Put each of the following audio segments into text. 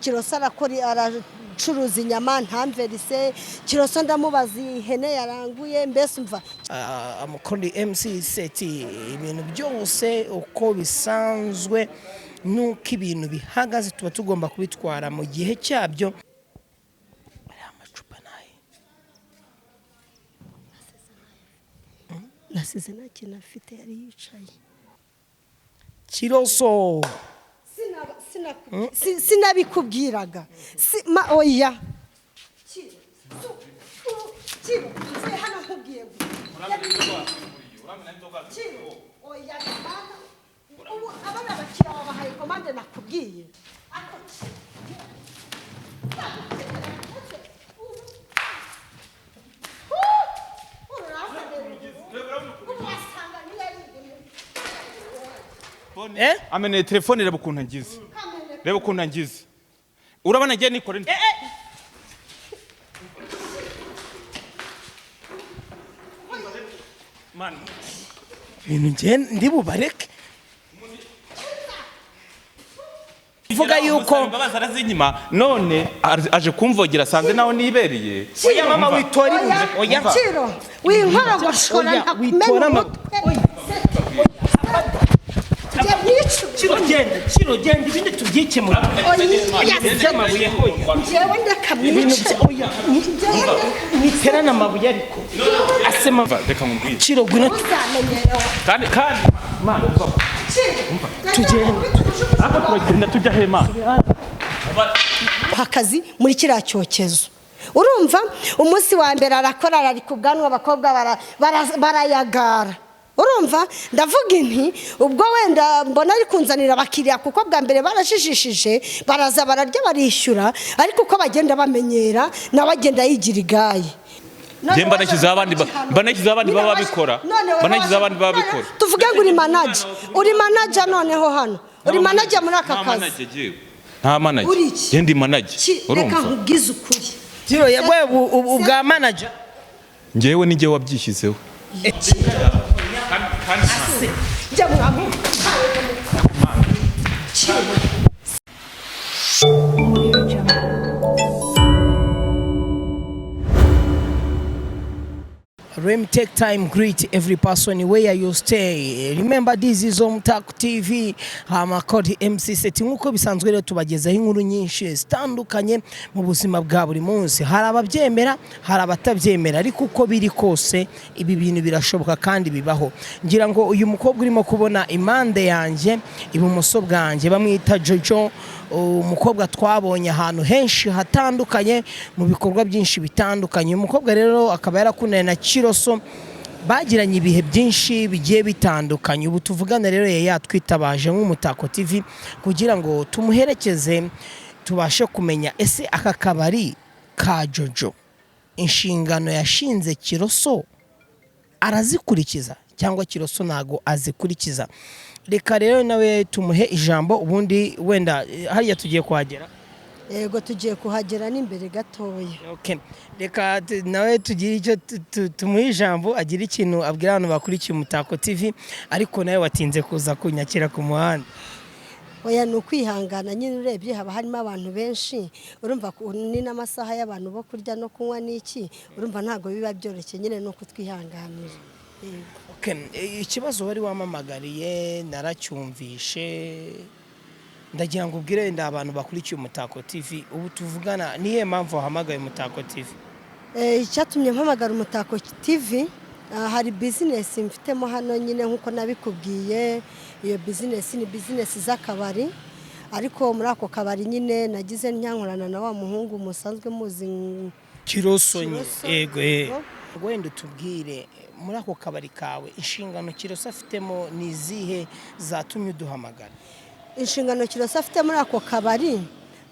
KIROSO aracuruza inyama ntamverise, KIROSO ndamubaza ihene yaranguye, mbese umva amakuru MC seti ibintu byose uko bisanzwe nuko ibintu bihagaze tuba tugomba kubitwara mu gihe cyabyo. Amacupa naye nasize nta kintu afite yari yicaye. KIROSO sinabikubwiraga oya hano nkubwiye oya ubu abana bakira babahaye komande nakubwiye Amene telefone reba ukuntu ngize. Reba ukuntu ngize. Urabona ngiye nikore nde? Man. Ibintu ngiye ndi bubareke. Vuga yuko babaza arazinyima none aje kumvogera sanze naho nibereye. Oya mama witora ibuze. Oya Ciro winkora goshora witora Ciro genda ibindi tubyikemura. Amabuye hoya. Jewe ndakamwica. Oya. Niterana amabuye ariko. Asema reka ngubwire. Ciro gwino. Kandi man umva. Tugende. Ako turagenda tujya hema. Akazi muri kiriya cyokezo. Urumva umunsi wa mbere arakora ari kuganwa abakobwa barayagara. Urumva ndavuga inti ubwo wenda mbona ari kunzanira abakiriya kuko bwa mbere barashishishije baraza bararya barishyura ariko uko bagenda bamenyera nawe agenda yigira igaye. Jemba nakiza abandi baba bikora. Banakiza abandi baba bikora. Tuvuge ngo uri manager noneho hano. Uri manager muri aka kazi. Nta manager. Ndi manager. Urumva. Reka nkugize ukuri. Ciro yagwe ubwa manager. Ngewe ni ngewe wabyishyizeho. Let me take time greet every person where you stay. Remember this is Ntago TV. Amakuru MC seti nkuko bisanzwe rero tubagezaho inkuru nyinshi zitandukanye mu buzima bwa buri munsi. Hari ababyemera, hari abatabyemera ariko uko biri kose ibi bintu birashoboka kandi bibaho. Ngira ngo uyu mukobwa urimo kubona imande yanjye ibumoso bwanjye bamwita Jojo, umukobwa twabonye ahantu henshi hatandukanye mu bikorwa byinshi bitandukanye. Umukobwa rero akaba yarakundanye na KIROSO bagiranye ibihe byinshi bigiye bitandukanye. Ubu tuvugana rero yatwitabaje nk'Umutako TV kugira ngo tumuherekeze tubashe kumenya ese aka kabari ka Jojo inshingano yashinze KIROSO arazikurikiza cyangwa KIROSO ntago azikurikiza. Reka rero nawe tumuhe ijambo ubundi wenda hariya tugiye kuhagera. Yego tugiye kuhagera n'imbere gatoya. Okay. Reka nawe tugire icyo tumuhe ijambo agira ikintu abwira abantu bakurikiye Umutako TV ariko nawe watinze kuza kunyakira ku muhanda. Oya no kwihangana nyine urebye haba harimo abantu benshi urumva ni n'amasaha y'abantu bo kurya no kunywa n'iki urumva ntago biba byoroshye nyine no kutwihanganira. Okay, ikibazo wari wamamagariye naracyumvishe ndagira ngo ubwire nda abantu bakurikiye Umutako TV ubu tuvugana niye mpamvu wahamagaye Umutako TV. Icyatumye mpamagara Umutako TV hari business mfitemo hano nyine nkuko nabikubwiye. Iyo business ni business z'akabari ariko muri ako kabari nyine nagize nyankurana na wa muhungu musanzwe muzi KIROSO. Yego wenda tubwire muri ako kabari kawe inshingano KIROSO afitemo ni izihe zatumye uduhamagara? Inshingano KIROSO afite muri ako kabari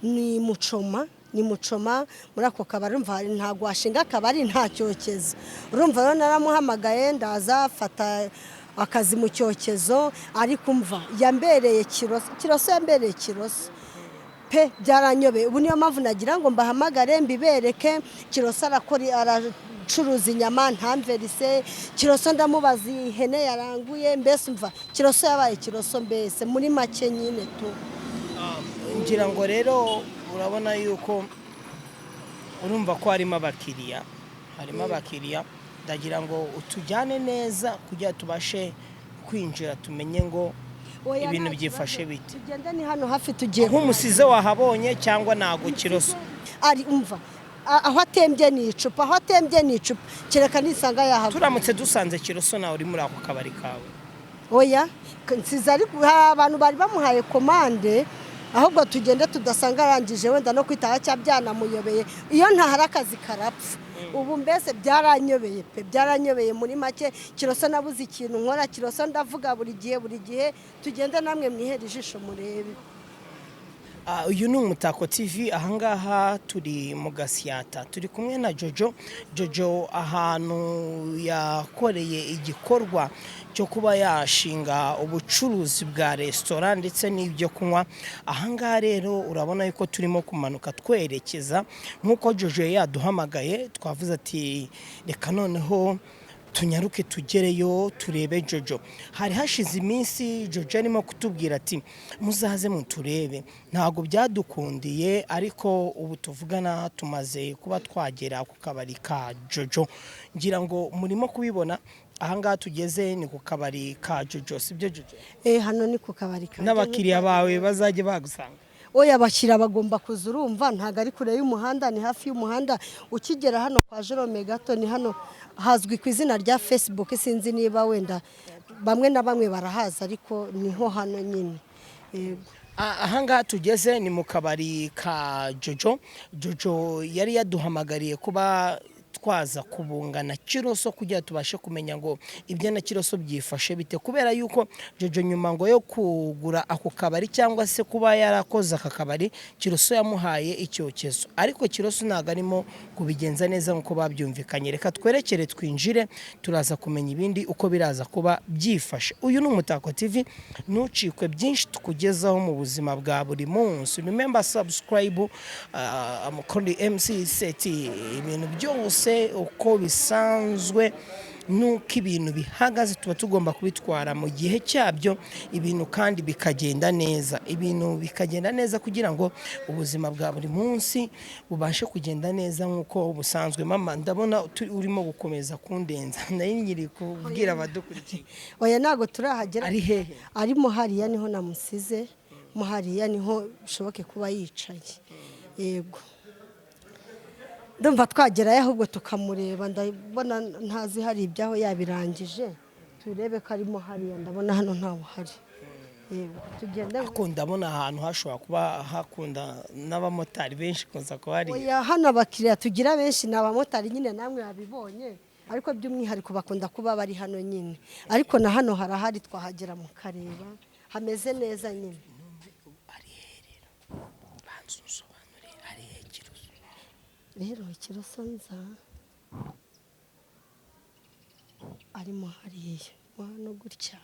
ni mucoma muri ako kabari umva ntago washinga akabari nta cyokezo. Urumva rero naramuhamagaye ndaza fata akazi mu cyokezo ariko umva yambereye KIROSO yambereye KIROSO pe byaranyobe. Ubu niyo mpamvu nagira ngo mbahamagare mbibereke KIROSO aracuruza inyama ntamverise, KIROSO ndamubaza ihene yaranguye, mbese umva KIROSO yabaye KIROSO mbese muri make nyine tu. Ngira ngo rero urabona yuko urumva ko harimo abakiriya ndagira ngo utujyane neza kugira tubashe kwinjira tumenye ngo ibintu byifashe bite. Tugende ni hano hafi tugiye. Nk'umusize wahabonye cyangwa nago Kiroso? Ari umva. Aho atembye ni icupa, kereka nisanga yahabwa. Turamutse dusanze Kiroso nawe uri muri ako kabari kawe. Oya, nsiza ari abantu bari bamuhaye komande, ahubwo tugende tudasanga arangije wenda no kwitaha cyabyana muyobeye. Iyo ntahari akazi karapfa. Ubu mbese byaranyobeye muri make. Kiroso nabuze ikintu nkora, Kiroso ndavuga buri gihe tugende namwe mwihera ijisho murebe. Uyu ni Umutako TV, ahangaha turi mu Gasyata, turi kumwe na Jojo ahantu yakoreye igikorwa cyo kuba yashinga ubucuruzi bwa restaurant ndetse n'ibyo kunywa. Ahangaha rero urabona yuko turimo kumanuka twerekeza nk'uko Jojo yaduhamagaye, twavuze ati reka noneho tunyaruke tugereyo turebe Jojo. Hari hashize iminsi Jojo arimo kutubwira ati muzaze muturebe, ntago byadukundiye ariko ubu tuvugana tumaze kuba twagera ku kabari ka Jojo. Ngira ngo murimo kubibona ahangaha tugeze ni ku kabari ka Jojo, sibyo Jojo? Hano ni ku kabari ka. N'abakiriya bawe bazajye bagusanga? Oya, abakiriya bagomba kuza, urumva ntago ari kure y'umuhanda, ni hafi y'umuhanda. Ukigera hano kwa Jerome gato ni hano, hazwi ku izina rya Facebook, sinzi niba wenda bamwe na bamwe barahaza, ariko niho hano nyine. Ahangaha tugeze ni mu kabari ka Jojo yari yaduhamagariye kuba twaza kubungana Kiroso kugira tubashe kumenya ngo ibyo na Kiroso byifashe bite, kubera yuko Jojo nyuma ngo yo kugura ako kabari cyangwa se kuba yarakoze aka kabari Kiroso yamuhaye icyokezo, ariko Kiroso ntago arimo kubigenza neza nkuko babyumvikanye. Reka twerekere twinjire turaza kumenya ibindi uko biraza kuba byifashe. Uyu ni Umutako TV, nucikwe byinshi tukugezaho mu buzima bwa buri munsi. Remember subscribe kuri MC set, ibintu byose uko bisanzwe nuko ibintu bihagaze tuba tugomba kubitwara mu gihe cyabyo, ibintu kandi bikagenda neza kugira ngo ubuzima bwa buri munsi bubashe kugenda neza nkuko busanzwe. Mama, ndabona urimo gukomeza kundenza, nayo nyiri kubwira abadukurikiye. Oya, nago turahagera. Ari hehe? Arimo hariya niho namusize, muhariya niho bishoboke kuba yicaye. Yego, ndumva twagerayo ahubwo tukamureba, ndabona ntazi hari ibyaho yabirangije, turebe ko arimo hariya. Ndabona hano ntawe hari. Yego, tugende. Ako ndabona ahantu hashobora kuba hakunda n'abamotari benshi kuza ko hari. Oya, hano abakiriya tugira benshi ni abamotari nyine, namwe babibonye, ariko by'umwihariko bakunda kuba bari hano nyine. Ariko na hano harahari, twahagera mu kareba, hameze neza nyine. Rero Kiroso nza arimo hariya hano gutya.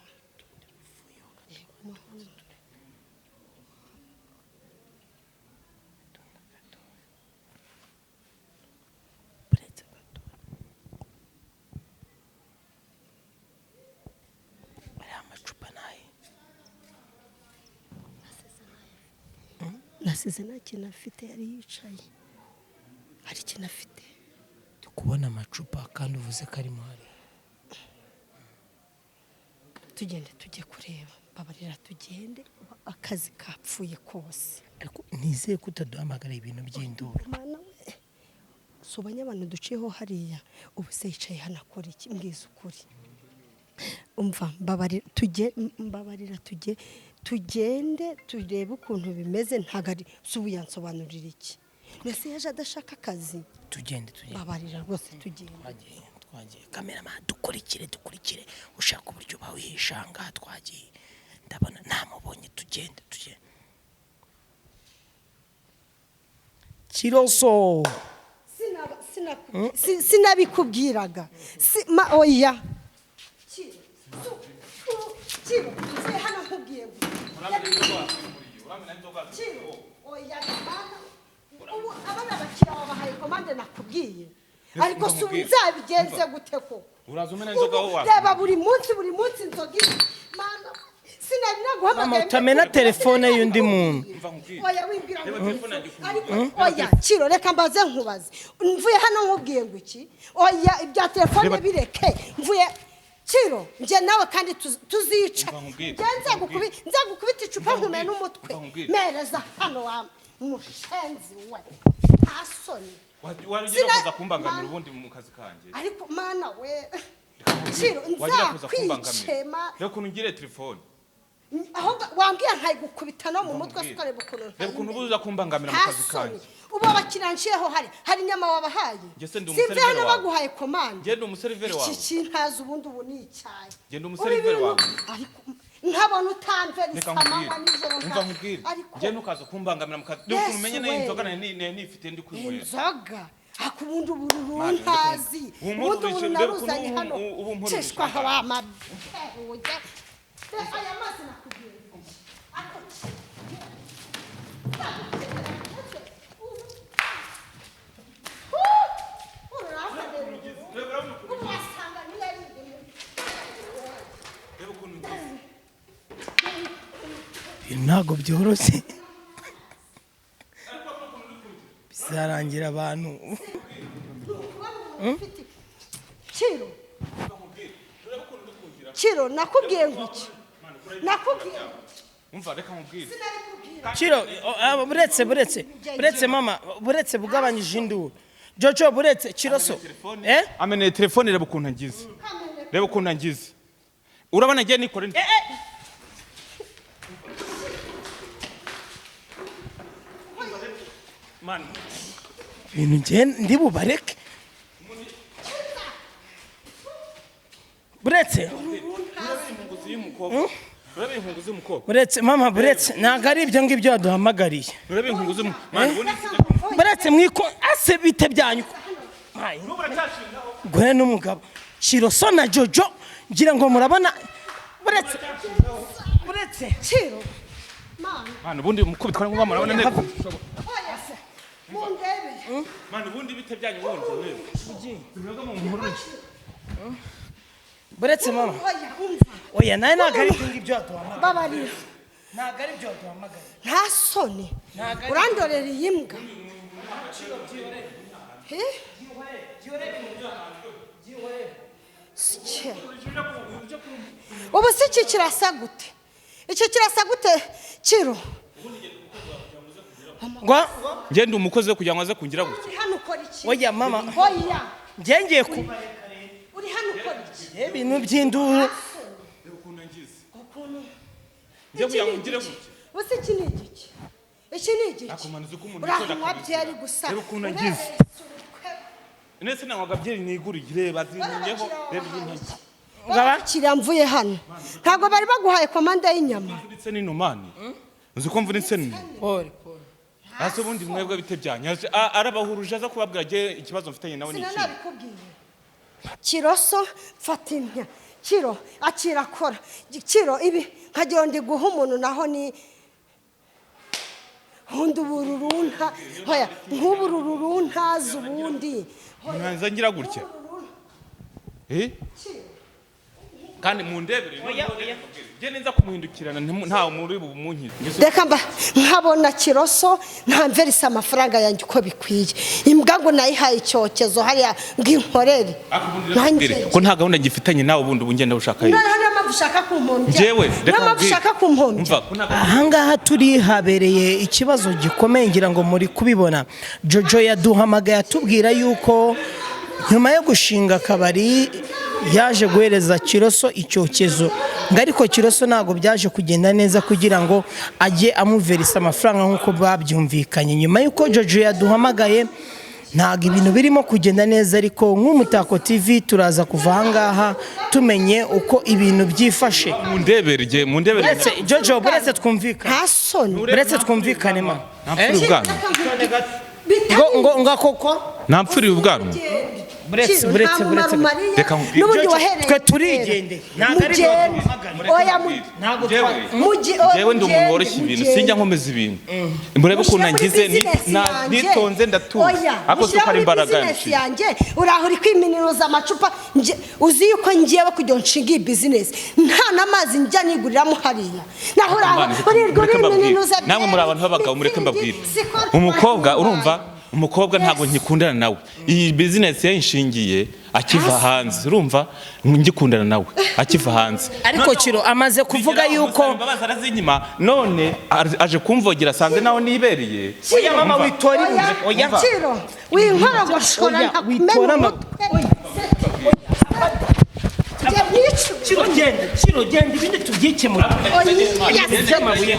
Nasize nta kintu afite, yari yicaye. Hari ikintu afite. Tukubona amacupa kandi uvuze ko arimo hari. Tugende tujye kureba, babarira tugende, akazi kapfuye kose. Ariko nizeye ko utaduhamagara ibintu by'induru. Mana we, sobanya abantu duciyeho hariya, ubu se yicaye hano akora iki? Mbwiza ukuri. Umva, mbabarira tugende turebe ukuntu bimeze. Ntagari subu yansobanurira iki? Mbese yaje adashaka akazi. Tugende. Babarira rwose tugende. Twagiye. Cameraman dukurikire, ushaka uburyo bawihishanga. Twagiye, ndabona namubonye. Tugende. Kiroso sinabikubwiraga. Oya hano nkubwiye ubu abana bakira babahaye komande nakubwiye, ariko si nzabigenze gute koko? Urazumena inzoga wowe. Reba buri munsi inzoga. Mana, sinari naguhamagaye utamena telefone y'undi muntu oya wimbwira ngo oya Kiro reka mbaze nkubaze mvuye hano nkubwiye ngo iki oya ibya telefone bireke mvuye Kiro nje nawe kandi tuzica nza gukubita icupa nkume n'umutwe mereza hano wa mushenzi we asoni warugira kuza kumbangamira ubundi mu kazi kanje ariko mana we Kiro nza kwicema reka kunungire telefone aho wambwiye nkayigukubita no mu mutwe sikareba ukuntu reba ukuntu ubuza kumbangamira mu kazi kanje uba bakiranshiyeho hari nyama wabahaye simve hano baguhaye komande genda umuseriveri wawe iki kintaza ubundi ubu ni icyayi genda umuseriveri wawe ariko nkabona utamverisa amanywa nijoro umva nkubwire genda ukaza kumbangamira mu kazi reka umenye n'inzoga nifite ndi kwinywera inzoga akubundi ubururu ntazi ubundi ubururu naruzanye hano cishwa hawa mabuye aya mazi nakubwiye ako ntago byoroshye bizarangira abantu Kiro nakubwiye ngo iki nakubwiye umva reka nkubwire Kiro buretse mama buretse bugabanyije induru Jojo buretse Kiroso ameneye telefone reba ukuntu angize urabona ngiye nikore man ibintu ngiye ndi bubareke buretse buretse mama buretse ntabwo ari ibyo ngibyo waduhamagariye buretse mwiko ase bite byanyu gwe n'umugabo Kiroso na Jojo ngira ngo murabona buretse Kiro man ubundi mukubitwa ngo murabona neko man ubundi bite byanyu wonje neza mu nkuru buretse mama oya naye ntabwo ari ibyo waduhamagara babarira ntabwo ari ibyo waduhamagara nta soni urandorera iyi mbwa ubu si iki kirasa gute Kiro ngende umukozi kugira ngo aze kungira gutya hano ukora iki oya mama oya ngiye ku uri hano ukora iki ibintu by'induru njye kugira ngo ngire gutya ubu iki ni igiki akumanuza uko umuntu urahanywa byari gusa reba ukuntu angize nese nangwaga byeri nigurire reba zinyeho reba ibintu ngabakira mvuye hano ntago bari baguhaye komanda y'inyama ndetse n'inumani uzi ko mvunitse ni ase ubundi mwebwe bite byanyu arabahuruje aza kubabwira je ikibazo mfitanye nawe ni iki Kiroso fatinya Kiro akira kora Kiro ibi nkagira ndi guha umuntu naho ni hundi bururunta hoya nk'ubururunta zubundi mwanza ngira gutya kandi mundebere je neza kumuhindukirana nta muri bumunkize reka mba nkabona Kiroso ntamverisa amafaranga yanjye uko bikwiye imbwa ngo nayihaye icyokezo hariya ng'inkorere ko nta gahunda gifitanye nawe ubundi ubungenda ushaka yiwe ushaka kumpombya jewe reka ushaka kumpombya ahangaha turi habereye ikibazo gikomeye ngira ngo muri kubibona Jojo yaduhamagaye atubwira yuko nyuma yo gushinga akabari yaje guhereza Kiroso icyokezo ngo ariko Kiroso ntago byaje kugenda neza kugira ngo ajye amuverisa amafaranga nk'uko babyumvikanye nyuma y'uko Jojo yaduhamagaye ntago ibintu birimo kugenda neza ariko nk'Umutako TV turaza kuva ahangaha tumenye uko ibintu byifashe mundebere Jojo buretse twumvikane hasoni buretse twumvikane ma nampfuriye ubwana ngo koko nampfuriye ubwana buretse n'ubundi wahereye twe turigende ntago ari oya jewe ndi umuntu woroshya ibintu sinjya nkomeza ibintu murebe ukuntu ngize nitonze ndatuza ako so kari imbaraga yanjye urahuri kwiminuza amacupa uzi yuko ngiyewe kujya nshinga iyi business nta namazi njya niguriramo hariya naho urahuri namwe muri abantu b'abagabo mureke mbabwire umukobwa urumva umukobwa ntago nkikundana nawe iyi business yayinshingiye akiva hanze urumva ngikundana nawe akiva hanze ariko Kiro amaze kuvuga yuko imbabazi arazinyima none aje kumvogera sanze naho nibereye oya mama witori oya Kiro winkora goshora ntakumena Kiro genda ibindi tubyikemura amabuye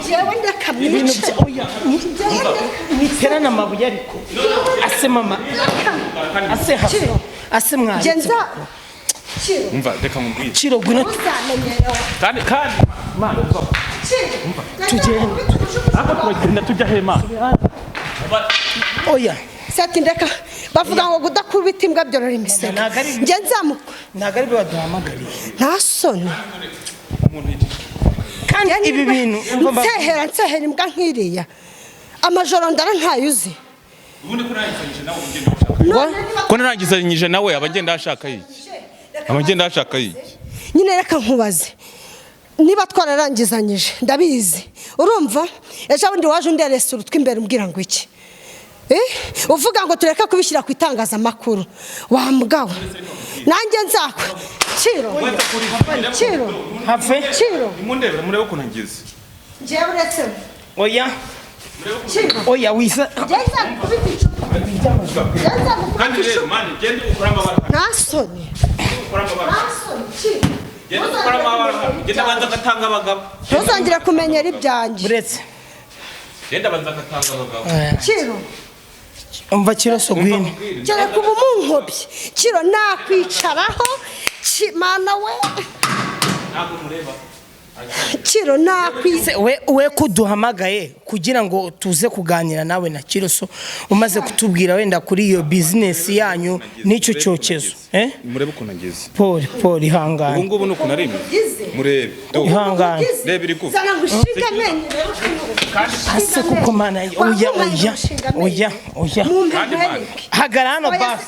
jewe ndakamwica niterana amabuye ariko ase mama ase hafi ase mwana genza umva reka mubwire Kiro gwino kandi mana tugende ako tugenda tujya hema oya sati ndeka bavuga ngo kudakubita imbwa byorora imisego ngenzamuko ntago ari waduhamagariye nta soni kandi ibi bintu nsehera imbwa nkiriya amajoro ndara ntayuzi ubundi ko narangizanyije nawe abagenda ashaka iki nyine reka nkubaze niba twararangizanyije ndabizi urumva ejo bundi waje underesa urutwe imbere umbwira ngo iki uvuga ngo tureka kubishyira ku itangazamakuru wambwawe nanjye nzakwe Kiro have imundebera murebe ukuntu ngize ngiye uretse oya wisa genza kubita icupa kandi rero mani genda ukora amabara nta soni genda ukora amabara genda banza gatanga abagabo ntuzongere kumenyera ibyanjye buretse genda banza gatanga abagabo Kiro umva KIROSO gwino cyane kuba umunkobye Kiro nakwicaraho mana we ntabwo mureba Kiro nakwize we kuduhamagaye kugira ngo tuze kuganira nawe na KIROSO umaze kutubwira wenda kuri iyo business yanyu n'icyo cyokezo murebe ukuntu ngize Paul ihangane ubu ngubu nuko narimo murebe ihangane reba iri kuva sana gushinga menye ase kuko mana oya hagara hano basi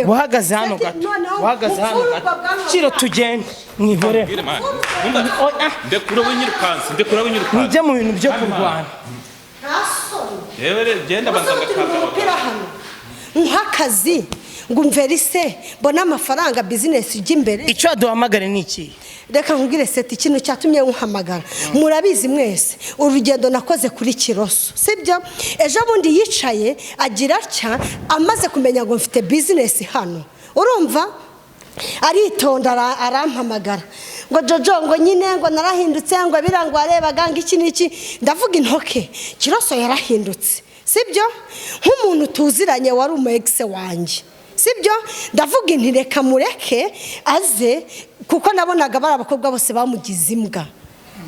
uhagaze hano gato Kiro tugende mwihore ndekura winyirukansi nijya mu bintu byo kurwana genda banza gatanga nk'akazi ngo umverise mbona amafaranga business ijya imbere icyo aduhamagare ni iki reka nkubwire seti ikintu cyatumye nkuhamagara murabizi mwese urugendo nakoze kuri KIROSO sibyo ejo bundi yicaye agira atya amaze kumenya ngo mfite business hano urumva aritonda arampamagara ngo jojo ngo nyine ngo narahindutse ngo birangwa arebaga ngo iki niki ndavuga intoke KIROSO yarahindutse sibyo nk'umuntu tuziranye wari umu ex wanjye sibyo ndavuga inti reka mureke aze kuko nabonaga bari abakobwa bose bamugize imbwa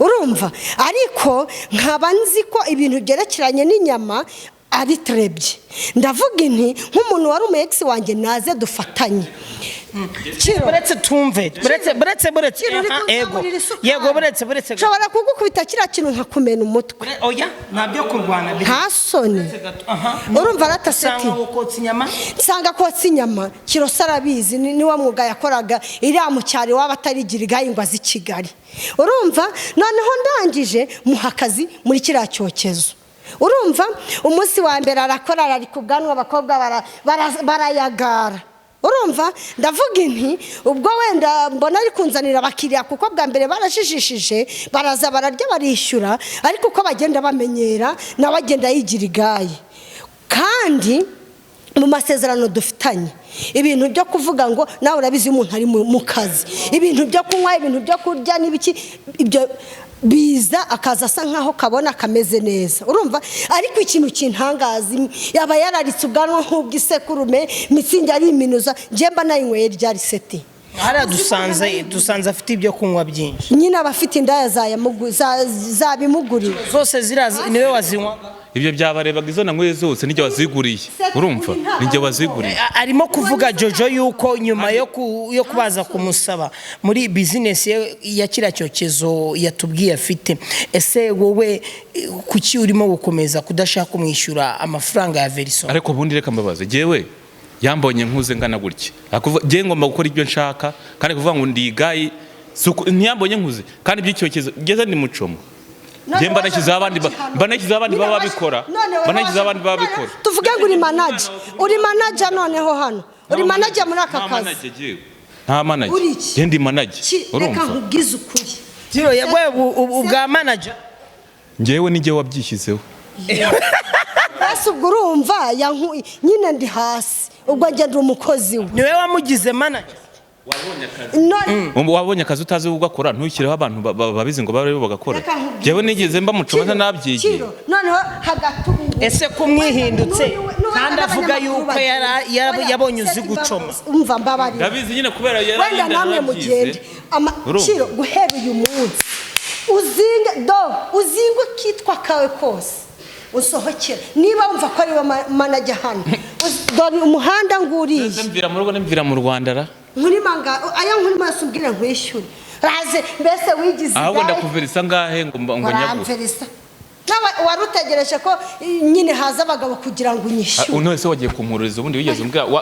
urumva ariko nkaba nzi ko ibintu byerekeranye n'inyama ari trebye ndavuga inti nk'umuntu wari umu ex wanjye naze dufatanye buretse tumve buretse yego buretse nshobora kugukubita kiriya kintu nkakumena umutwe oya ntabyo kurwana nta soni urumva arataseti nsanga kotsa inyama KIROSO arabizi niwe mwuga yakoraga iriya mu cyaro iwabo atarigira igahingwa z'i Kigali urumva noneho ndangije muha akazi muri kiriya cyokezo urumva umunsi wa mbere arakora ari ku bwanwa abakobwa barayagara urumva ndavuga inti ubwo wenda mbona ari kunzanira abakiriya kuko bwa mbere barashishishije baraza bararya barishyura ariko uko bagenda bamenyera nawe agenda yigira igaye kandi mu masezerano dufitanye ibintu byo kuvuga ngo nawe urabizi umuntu ari mu kazi ibintu byo kunywa ibintu byo kurya n'ibiki ibyo biza akaza asa nkaho kabona kameze neza urumva ariko ikintu kintangaza yaba yararitse ubwanwa nk'ubwisekurume mitsingi ari iminuza njemba nayinyweye ryari seti hara dusanze afite ibyo kunywa byinshi nyine abafite indaya zabimugurira zose ziraza niwe wazinywa ibyo byabarebaga izo nanywe zose nijye waziguriye urumva nijye waziguriye arimo kuvuga Jojo yuko nyuma yo kubaza kumusaba muri business ya kira cyokezo yatubwiye afite ese wowe kuki urimo gukomeza kudashaka kumwishyura amafaranga ya Verison ariko bundi reka mbabaze jewe yambonye nkuze ngana gutya je ngomba gukora ibyo nshaka kandi kuvuga ngo ndigayi ntiyambonye nkuze kandi by'icyokezo geze ndi mucomo je mbanakiza abandi baba bikora tuvuge ngo uri manager noneho hano uri manager muri aka kazi nta manager je ndi manager urumva reka nkubwize ukuri Kiro yagwe ubwa manager ngewe ni je wabyishyizeho basi ubwo urumva nyine ndi hasi ubwo nge ndi umukozi we niwe wamugize manager wabonye akazi utazi ugakora ntushyireho abantu babizi ngo babe bagakora jewe nigeze mba mucoma nabyigiye noneho hagati ese kumwihindutse kandi avuga yuko yabonye uzi gucoma umva mbabari ndabizi nyine kubera yari wenda namwe mugende Kiro guhera uyu munsi uzinge kitwa kawe kose usohokera niba wumva ko ari manager hano dore umuhanda nguriye mvira mu rugo nemvira mu Rwanda ra muri manga aya nkuri masubwira nkwishyure raze mbese wigize ahubwo ndakuverisa ngahe ngo nyagura nawe warutegereje ko nyine haza abagabo kugira ngo unyishyure uno wese wagiye kumururiza ubundi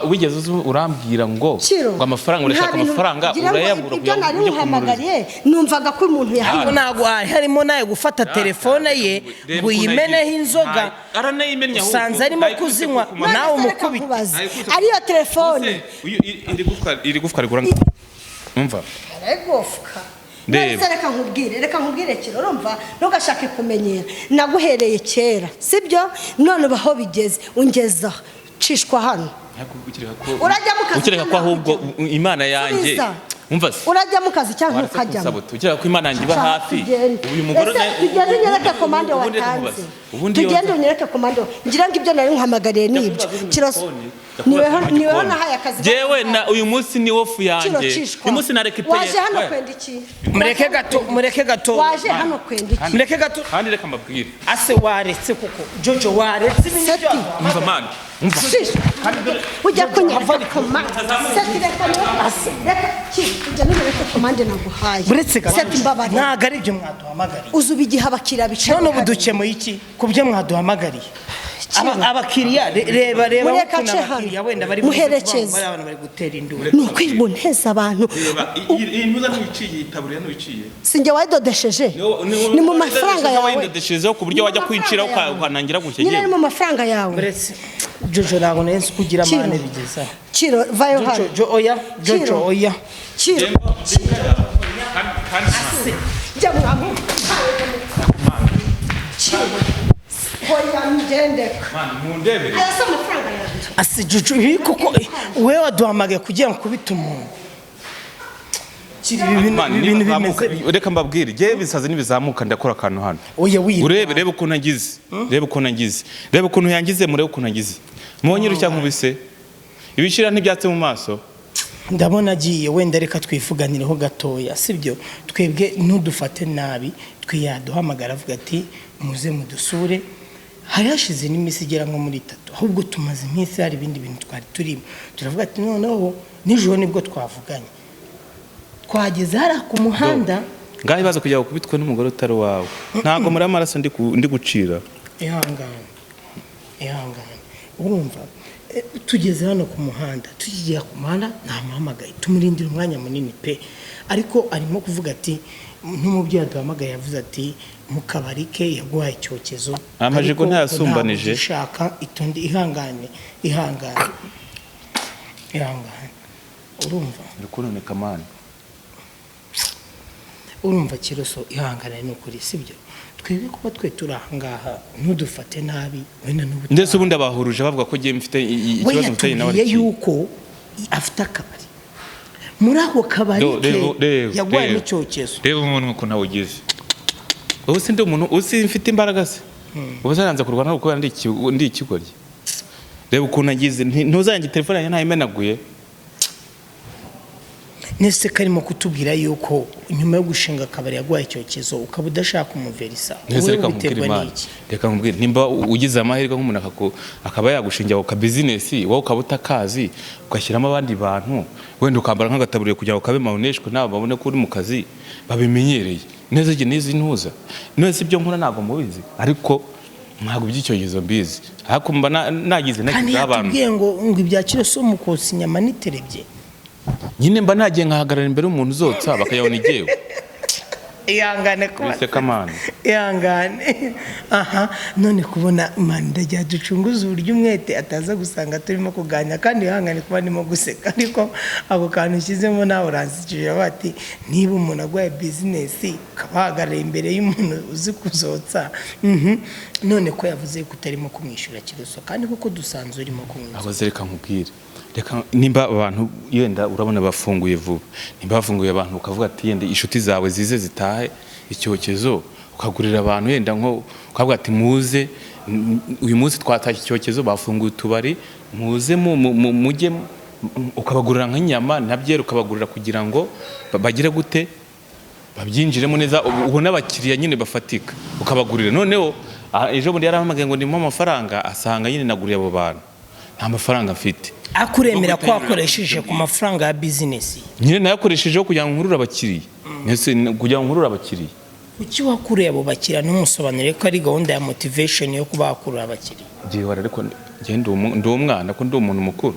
wigeze urambwira ngo amafaranga urashaka amafaranga urayabura ibyo nari muhamagariye numvaga ko umuntu yahaye ntago harimo naye gufata telefone ye ngo yimeneho inzoga usanze arimo kuzinywa nawe umukubita ariyo telefone iri gufwa rigura umva regofka reka nkubwire Kiro urumva ntugashake kumenyera naguhereye kera sibyo none baho bigeze ungezaho cishwa hano urajya ukireka ko ahubwo imana yanjye umva se urajya mu kazi cyangwa ukajyamo ukireka ko imana yanjye iba hafi uyu mugore tugende unyereke komande watanze tugende unyereke komande ngira ngo ibyo nari nkuhamagariye nibyo Kiroso niweho nahaye akazi jewe na uyu munsi ni wofu yanjye uyu munsi narekipeye waje hano kwenda iki mureke gato waje hano kwenda iki mureke gato kandi reka mbabwire ase waretse kuko Jojo waretse ibintu umva mani umva ujya kunyereka komande seti reka reka ujya nunyereke komande naguhaye buretse gato seti mbabari ntago ari ibyo mwaduhamagariye uzubigiha abakiriya bicaye none ubudukemuye iki kubyo mwaduhamagariye abakiriya reba abakiriya wenda bari muherekeze bari gutera induru nuko iboneza abantu iyi ntuza n'uiciye itaburiya n'uiciye singe wayidodesheje ni mu mafaranga yawe wayidodeshejeho ku buryo wajya kwicira ukanangira gukegera nyine ni mu mafaranga yawe uretse Jojo ntabwo nzi kugira amane bigeza Kiro vayo hano Jojo oya Kiro jya mwamu hoya mgendeka mundebe asa amafaranga yanjye asi Jojo kuko wewe waduhamagaye kugira ngo kubita umuntu ibintu bimeze reka mbabwire je bisaze nibizamuka ndakora akantu hano oya urebe ukuntu nagize rebe ukuntu yangize murebe ukuntu nagize mwonyira cyangwa ubise ibishira ntibyatse mu maso ndabona agiye wenda reka twivuganireho gatoya sibyo twebwe ntudufate nabi twiyaduhamagara avuga ati muze mudusure hari hashize n'imisi igera nko muri 3 ahubwo tumaze iminsi hari ibindi bintu twari turimo turavuga ati noneho nijoro nibwo twavuganye twageze hari ku muhanda ngaho ibaza kujya gukubitwa n'umugore utari wawe ntago muri amaraso ndi gucira ihangane urumva tugeze hano ku muhanda tugiye ku muhanda namuhamagaye tumurindira umwanya munini pe ariko arimo kuvuga ati n'umubyeyi aduhamagaye yavuze ati mukabari ke yaguhaye icyokezo amajigo ntayasumbanije shaka itundi ihangane urumva rukunoneka mani urumva Kiroso ihangane n'ukuri sibyo twebwe kuba twe turahangaha ntudufate nabi wenda n'ubundi ndetse ubundi abahuruje bavuga ko giye mfite ikibazo mfite nawe ari yuko afite akabari muri ako kabari yagwaye n'icyokezo reba umuntu uko nawe ugize ubu sindi umuntu usi mfite imbaraga se ubu zaranze kurwana kuko ndi ikigoryi reba ukuntu agize ntuzange telefone yanjye ntayimenaguye nese karimo kutubwira yuko nyuma yo gushinga akabari yaguhaye icyokezo ukaba udashaka umuverisa reka nkubwire nimba ugize amahirwe nk'umuntu akaba yagushingira ku business wowe ukaba utakazi ugashyiramo abandi bantu wenda ukambara nk'agataburiye kugira ngo kabe mahoneshwe nabo babone ko uri mu kazi babimenyereye neza n'izi ntuza nese ibyo nkora ntabwo mubizi ariko ntabwo by'icyogezo mbizi ariko mba nagize abantu kandi ngo ibya KIROSO mukosa inyama niterebye nyine mba nagiye nkahagarara imbere y'umuntu uzotsa bakayabona igewe ihangane ihangane aha none kubona manda rya ducunguza uburyo umwete ataza gusanga turimo kuganira kandi ihangane kuba ndimo guseka ariko ako kantu ushyizemo nawe uransikije bati niba umuntu agwaye business kabahagarara imbere y'umuntu uzi kuzotsa none ko yavuze ko utarimo kumwishyura KIROSO kandi kuko dusanzwe urimo kumwishyura aho zereka nkubwire reka nimba abantu yenda urabona bafunguye vuba nimba bafunguye abantu ukavuga ati yenda inshuti zawe zize zitahe icyokezo ukagurira abantu yenda nko ukavuga ati muze uyu munsi twatashye icyokezo bafunguye utubari muze mujye ukabagurira nk'inyama nabyera ukabagurira kugira ngo bagire gute babyinjiremo neza ubona abakiriya nyine bafatika ukabagurira noneho ejo bundi yarahamagaye ngo ndimo amafaranga asanga nyine naguriye abo bantu nta mafaranga mfite akuremera ko akoresheje ku mafaranga ya business nyine nayakoreshejeho kugira ngo nkurure abakiriya nese kugira ngo nkurure abakiriya uki wakuriye abo bakiriya n'umusobanurire ko ari gahunda ya motivation yo kubakurura abakiriya gihe ariko ngende ndi umwana ko ndi umuntu mukuru